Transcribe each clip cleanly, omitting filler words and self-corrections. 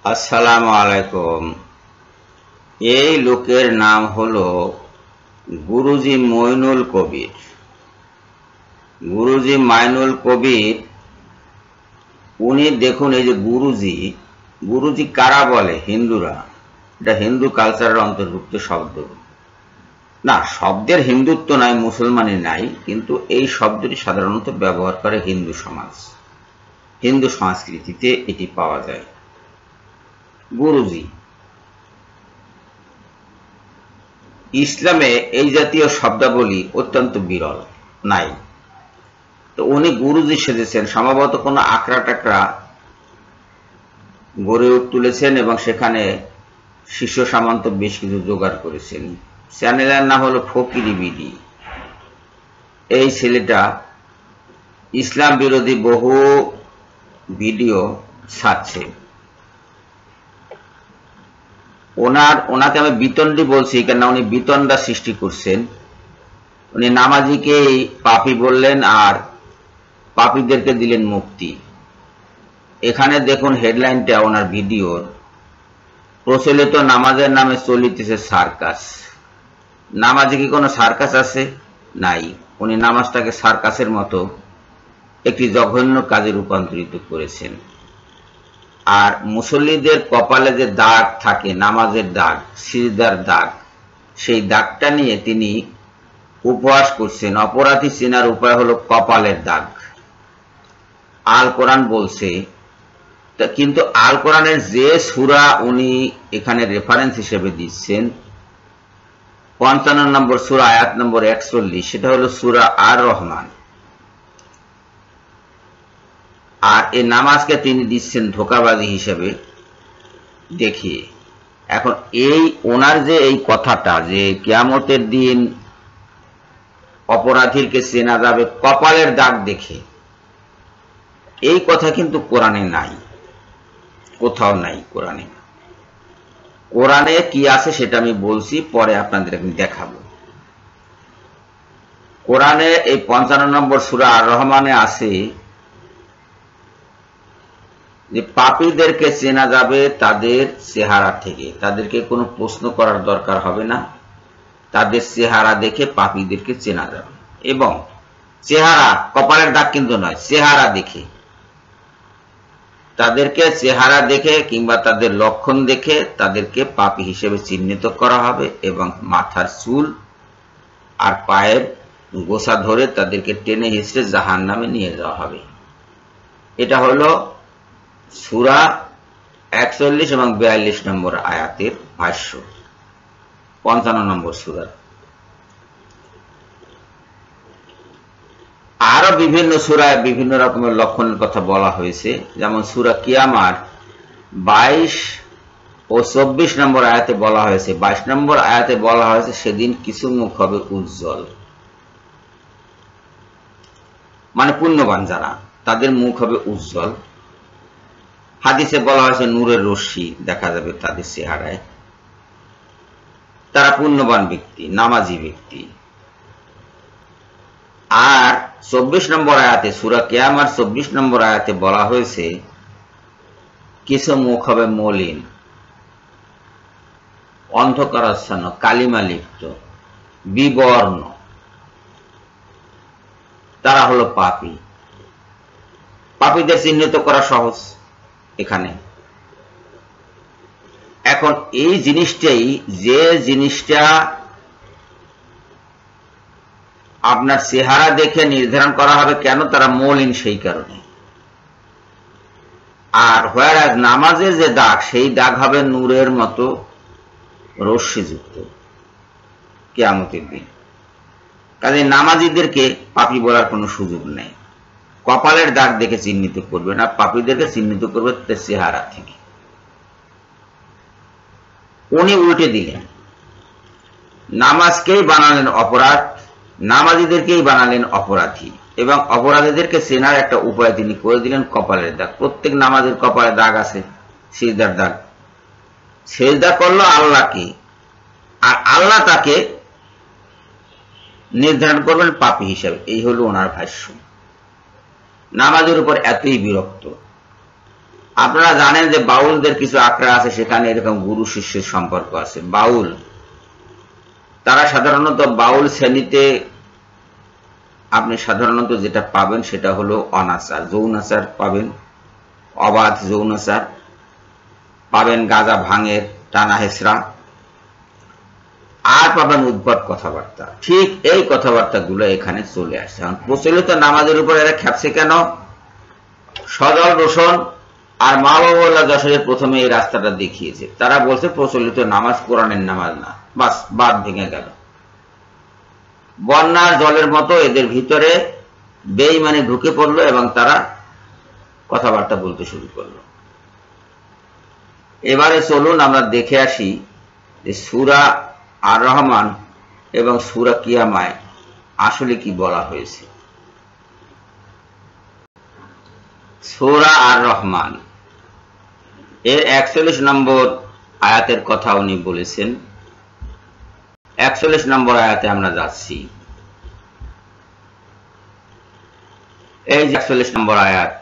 আসসালামু আলাইকুম। এই লোকের নাম হলো গুরুজি মঈনুল কবির। গুরুজি মঈনুল কবির উনি দেখুন, এই যে গুরুজি, গুরুজি কারা বলে? হিন্দুরা। এটা হিন্দু কালচারের অন্তর্ভুক্ত শব্দ না, শব্দের হিন্দুত্ব নাই, মুসলমানি নাই, কিন্তু এই শব্দটি সাধারণত ব্যবহার করে হিন্দু সমাজ, হিন্দু সংস্কৃতিতে এটি পাওয়া যায়। গুরুজি, ইসলামে এই জাতীয় শব্দাবলী অত্যন্ত বিরল, নাই। তো উনি গুরুজি সেজেছেন, সম্ভবত কোনো আকড়া টাকরা গড়ে তুলেছেন এবং সেখানে শিষ্য সামন্ত বেশ কিছু জোগাড় করেছেন। চ্যানেলের নাম হলো ফকিরি বিডি। এই ছেলেটা ইসলাম বিরোধী বহু ভিডিও ছাড়ছে। ওনাকে আমি বিতণ্ডী বলছি, কেন উনি বিতণ্ডা সৃষ্টি করছেন। উনি নামাজিকে পাপী বললেন আর পাপীদেরকে দিলেন মুক্তি। এখানে দেখুন হেডলাইনটা ওনার ভিডিওর, প্রচলিত নামাজের নামে চলিতেছে সার্কাস। নামাজে কি কোনো সার্কাস আছে? নাই। উনি নামাজটাকে সার্কাসের মতো একটি জঘন্য কাজে রূপান্তরিত করেছেন। আর মুসল্লিদের কপালে যে দাগ থাকে, নামাজের দাগ, সিজদার দাগ, সেই দাগটা নিয়ে তিনি উপহাস করছেন। অপরাধী চেনার উপায় হলো কপালের দাগ। আল কোরআন বলছে, কিন্তু আল কোরআনের যে সূরা উনি এখানে রেফারেন্স হিসেবে দিচ্ছেন, 55 নম্বর সূরা আয়াত নম্বর 41, সেটা হলো সূরা আর রহমান। আর এই নামাজকে তিনি দিচ্ছেন ধোঁকাবাজি হিসেবে দেখিয়ে। এখন এই ওনার যে এই কথাটা যে কিয়ামতের দিন অপরাধীকে চেনা যাবে কপালের দাগ দেখে, এই কথা কিন্তু কোরআনে নাই, কোথাও নাই কোরআনে। কোরআনে কি আছে সেটা আমি বলছি, পরে আপনাদের দেখাবো। কোরআনে এই 55 নম্বর সূরা আর রহমানে আছে যে পাপীদেরকে চেনা যাবে তাদের চেহারা থেকে, তাদেরকে কোনো প্রশ্ন করার দরকার হবে না, তাদের চেহারা দেখে পাপীদেরকে চেনা যাবে। এবং চেহারা, কপালের দাগ কিন্তু নয়, চেহারা দেখে, তাদেরকে চেহারা দেখে কিংবা তাদের লক্ষণ দেখে তাদেরকে পাপী হিসেবে চিহ্নিত করা হবে এবং মাথার চুল আর পায়ের গোছা ধরে তাদেরকে টেনে হিঁচড়ে জাহান্নামে নিয়ে যাওয়া হবে। এটা হলো সূরা 41 এবং 42 নম্বর আয়াতের ভাষ্য 55 নম্বর সূরা। আরো বিভিন্ন সূরায় বিভিন্ন রকমের লক্ষণের কথা বলা হয়েছে, যেমন সূরা কিয়ামার 22 ও 24 নম্বর আয়াতে বলা হয়েছে। 22 নম্বর আয়াতে বলা হয়েছে সেদিন কিছু মুখ হবে উজ্জ্বল, মানে পুণ্যবান যারা, তাদের মুখ হবে উজ্জ্বল। হাদিসে বলা হয়েছে নূরের রশ্মি দেখা যাবে তাদের চেহারায়, তারা পুণ্যবান ব্যক্তি, নামাজি ব্যক্তি। আর 24 নম্বর আয়াতে, সূরা কিয়ামার 24 নম্বর আয়াতে বলা হয়েছে কিছু মুখ হবে মলিন, অন্ধকারাচ্ছন্ন, কালিমা লিপ্ত, বিবর্ণ, তারা হলো পাপী। পাপীদের চিহ্নিত করা সহজ এখানে। এখন এই জিনিসটাই, যে জিনিসটা আপনার চেহারা দেখে নির্ধারণ করা হবে কেন তারা মলিন, সেই কারণে। আর হোয়ারাজ নামাজের যে দাগ, সেই দাগ হবে নূরের মতো রশ্মিযুক্ত কিয়ামতের দিন। কাজে নামাজীদেরকে পাপী বলার কোনো সুযোগ নেই। কপালের দাগ দেখে চিহ্নিত করবে না, পাপীদেরকে চিহ্নিত করবে চেহারা থেকে। উনি উল্টে দিলেন, নামাজকেই বানালেন অপরাধ, নামাজীদেরকেই বানালেন অপরাধী, এবং অপরাধীদেরকে চেনার একটা উপায় তিনি করে দিলেন কপালের দাগ। প্রত্যেক নামাজের কপালে দাগ আছে, সিজদার দাগ। সিজদা করলো আল্লাহকে, আর আল্লাহ তাকে নির্ধারণ করবেন পাপী হিসাবে। এই হলো ওনার ভাষ্য। নামাজের উপর এতই বিরক্ত, আপনারা জানেন যে বাউলদের কিছু আখড়া আছে, সেখানে এরকম গুরু শিষ্যের সম্পর্ক আছে। বাউল, তারা সাধারণত বাউল শ্রেণীতে আপনি সাধারণত যেটা পাবেন সেটা হলো অনাচার, যৌনাচার পাবেন, অবাধ যৌনাচার পাবেন, গাঁজা ভাঙের টানা হেসরা, আর পাবেন উদ্ভট কথাবার্তা। ঠিক এই কথাবার্তাগুলো এখানে চলে আসছে। প্রচলিত নামাজের উপর এরা খেপছে কেন? সজল রোশন আর মা বাবা যশোরের প্রথমে এই রাস্তাটা দেখিয়েছে। তারা বলছে প্রচলিত নামাজ কোরআনের নামাজ না, বাস বাদ ভেঙে গেল। বন্যার জলের মতো এদের ভিতরে বেঈমানি ঢুকে পড়লো এবং তারা কথাবার্তা বলতে শুরু করলো। এবারে চলুন আমরা দেখে আসি যে সূরা আর রহমান এবং সূরা কিয়ামায় আসলে কি বলা হয়েছে। সূরা আর রহমান এর 41 নম্বর আয়াতের কথা উনি বলেছেন। 41 নম্বর আয়াতে আমরা যাচ্ছি। এই যে 41 নম্বর আয়াত,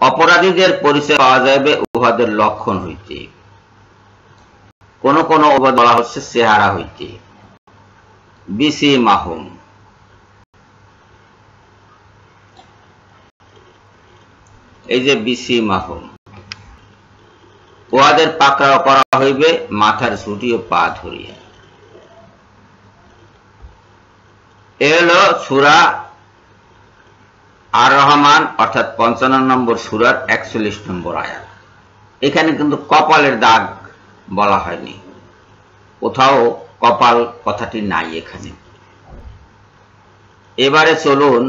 অপরাধীদের পরিচয় পাওয়া যাবে উহাদের লক্ষণ হইতে, কোন কোন বলা হচ্ছে চেহারা হইতে, বিসি মাহুম। এই যে বিসি মাহুম, উহাদের পাকড়াও করা হইবে মাথার ছুটি ও পা ধরিয়া। এ হলো সূরা আর রহমান অর্থাৎ 55 নম্বর সূরার 41 নম্বর আয়াত। এখানে কিন্তু কপালের দাগ বলা হয়নি, কোথাও কপাল কথাটি নাই এখানে। এবারে চলুন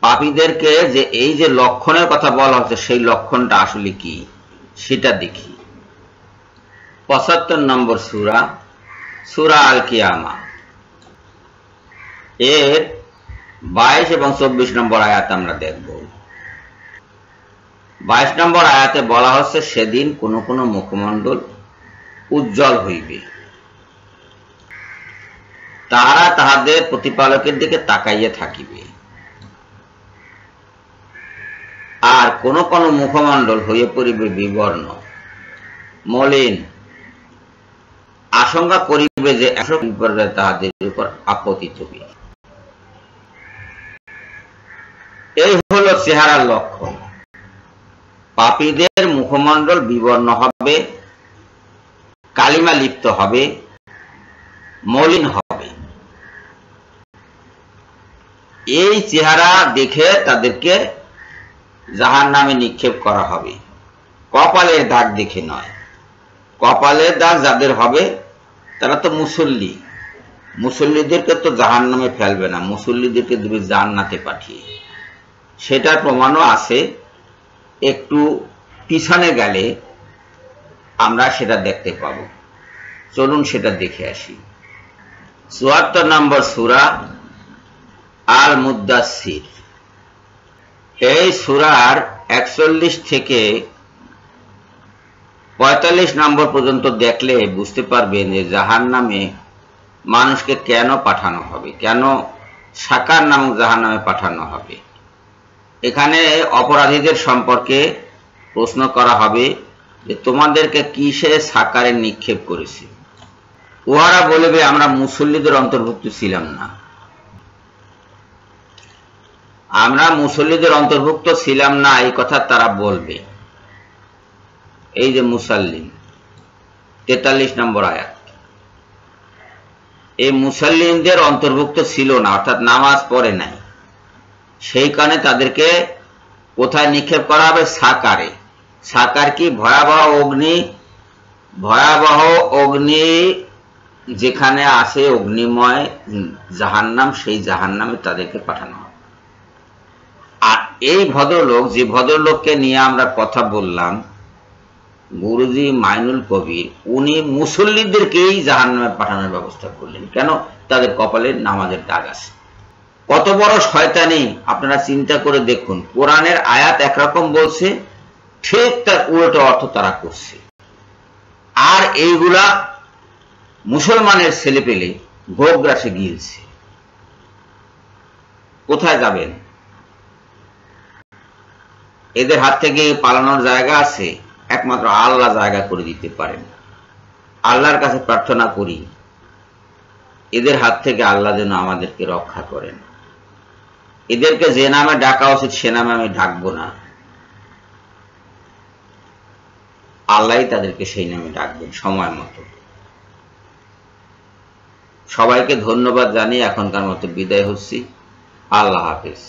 পাপীদেরকে যে এই যে লক্ষণের কথা বলা হচ্ছে সেই লক্ষণটা আসলে কি সেটা দেখি। 75 নম্বর সূরা, সূরা আল কিয়ামা, এর 22 এবং 24 নম্বর আয়াত আমরা দেখব। 22 নম্বর আয়াতে বলা হচ্ছে সেদিন কোন কোন মুখমণ্ডল উজ্জ্বল হইবে, তাহারা তাহাদের প্রতিপালকের দিকে তাকাইয়া থাকিবে, আর কোন কোন মুখমণ্ডল হইয়া পড়িবে বিবর্ণ মলিন, আশঙ্কা করিবে যে বিপর্যয় তাহাদের উপর আপতিত হইবে। এই হলো চেহারার লক্ষণ। পাপীদের মুখমণ্ডল বিবর্ণ হবে, কালিমা লিপ্ত হবে, মলিন হবে। এই চেহারা দেখে তাদেরকে জাহান্নামে নিক্ষেপ করা হবে। কপালের দাগ দেখে নয়। কপালের দাগ যাদের হবে তারা তো মুসল্লি, মুসল্লিদেরকে তো জাহান্নামে ফেলবে না, মুসল্লিদেরকে দেবে জান্নাতে পাঠিয়ে। সেটার প্রমাণও আছে, একটু পিছনে গেলে আমরা সেটা দেখতে পাব। চলুন সেটা দেখে আসি। 74 নম্বর সূরা আল মুদ্দাসসির, এই সূরার 41 থেকে 45 নম্বর পর্যন্ত দেখলে বুঝতে পারবেন যে জাহান্নামে মানুষকে কেন পাঠানো হবে, কেন সাকার নামক জাহান্নামে পাঠানো হবে। এখানে অপরাধীদের সম্পর্কে প্রশ্ন করা হবে যে তোমাদেরকে কিসে সাকারে নিক্ষেপ করেছে। উহারা বলবে আমরা মুসল্লিদের অন্তর্ভুক্ত ছিলাম না, আমরা মুসল্লিদের অন্তর্ভুক্ত ছিলাম না, এই কথা তারা বলবে। এই যে মুসাল্লিন, 43 নম্বর আয়াত, এই মুসাল্লিনদের অন্তর্ভুক্ত ছিল না, অর্থাৎ নামাজ পড়ে নাই, সেই কারণে তাদেরকে কোথায় নিক্ষেপ করা হবে? সাকারে। সাকার কি? ভয়াবহ অগ্নি, ভয়াবহ অগ্নি যেখানে আসে অগ্নিময় জাহান্নাম, সেই জাহান্নামে তাদেরকে পাঠানো হবে। আর এই ভদ্রলোক, যে ভদ্রলোককে নিয়ে আমরা কথা বললাম, গুরুজি মাইনুল কবির, উনি মুসল্লিদেরকেই জাহান্নামে পাঠানোর ব্যবস্থা করলেন। কেন? তাদের কপালে নামাজের দাগ আছে। কত বড় শয়তানি আপনারা চিন্তা করে দেখুন। কোরআনের আয়াত একরকম বলছে, ঠিক তার উল্টো অর্থ তারা করছে। আর এইগুলা মুসলমানের ছেলে পেলে ভোগ গ্রাসে গিয়েছে। কোথায় যাবেন? এদের হাত থেকে পালানোর জায়গা আছে, একমাত্র আল্লাহ জায়গা করে দিতে পারেন। আল্লাহর কাছে প্রার্থনা করি এদের হাত থেকে আল্লাহ যেন আমাদেরকে রক্ষা করেন। এদেরকে যে নামে ডাকা উচিত সে নামে আমি ডাকবো না, আল্লাহই তাদেরকে সেই নামে ডাকবেন সময় মতো। সবাইকে ধন্যবাদ জানিয়ে এখনকার মতো বিদায় হচ্ছি। আল্লাহ হাফেজ।